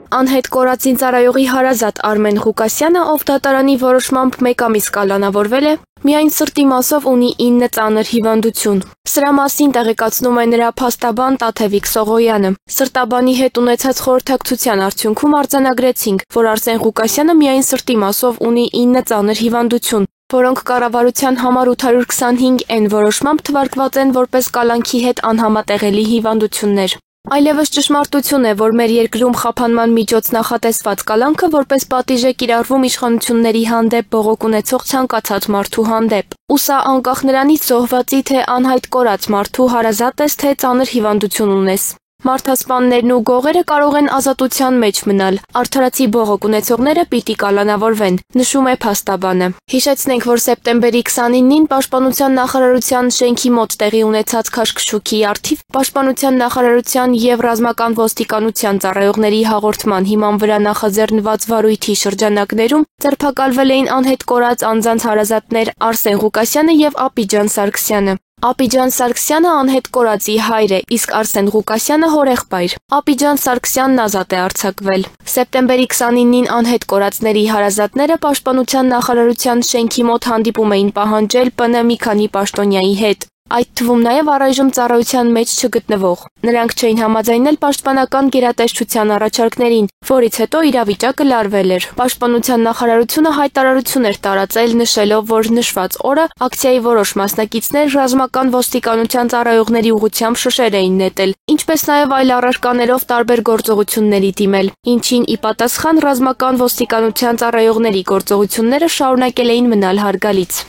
Անհետ կորած զինծառայողի հարազատ Արմեն Ղուկասյանը, ով դատարանի որոշմամբ 1 ամիս կալանավորվել է, միայն սրտի մասով ունի 9 ծանր հիվանդություն։ Սրա մասին տեղեկացնում է նրա փաստաբան Տաթևիկ Սողոյանը։ Սրտաբանի հետ ունեցած խորհրդակցության արդյունքում արձանագրեցինք, որ Արսեն Ղուկասյանը միայն սրտի մասով ունի 9 ծանր հիվանդություն, որոնք կառավարության համար 825N որոշմամբ թվարկված են որպես կալանքի հետ անհամատեղելի հիվանդություններ։ Այլևս ճշմարտություն է, որ մեր երկրում խափանման միջոց նախատեսված կալանքը որպես պատիժ է կիրառվում իշխանությունների հանդեպ բողոք ունեցող ցանկացած մարդու հանդեպ։ Ու սա անկախ նրանից զոհվածի թե անհայտ կորած մարդու հարազատ ես, թե ծանր հիվանդություն ունես։ Մարդասպաններն ու գողերը կարող են ազատության մեջ մնալ, արդարացի բողոք ունեցողները պիտի կալանավորվեն, նշում է փաստաբանը։ Հիշեցնենք, որ սեպտեմբերի 29-ին Պաշտպանության նախարարության շենքի մոտ տեղի ունեցած քաշքշուկի առթիվ Պաշտպանության նախարարության և ռազմական ոստիկանության ծառայողների հաղորդման հիման վրա նախաձեռնված վարույթի շրջանակներում ձերբակալվել էին անհետ կորած անձանց հարազատներ Արսեն Ղուկասյանը և Աբիջան Սարգսյանը։ Աբիջան Սարգսյանը անհետ կորածի հայր է, իսկ Արսեն Ղուկասյանը հորեղբայր։ Աբիջան Սարգսյանն ազատ է արձակվել։ Սեպտեմբերի 29-ին անհետ կորածների հարազատները Պաշտպանության նախարարության շենքի մոտ հանդիպում էին պահանջել ՊՆ մի քանի պաշտոնյայի հետ, այդ թվում նաև առայժմ ծառայության մեջ չգտնվող։ Նրանք չէին համաձայնել պաշտպանական գերատեսչության առաջարկներին, որից հետո իրավիճակը լարվել էր։ Պաշտպանության նախարարությունը հայտարարություն էր տարածել, նշելով, որ նշված օրը ակցիայի որոշ մասնակիցներ ռազմական ոստիկանության ծառայողների ուղղությամբ շշեր էին նետել, ինչպես նաև այլ առարկաներով տարբեր գործողությունների դիմել, ինչին ի պատասխան ռազմական ոստիկանության ծառայողների գործողությունները շարունակել էին մնալ հարգալից։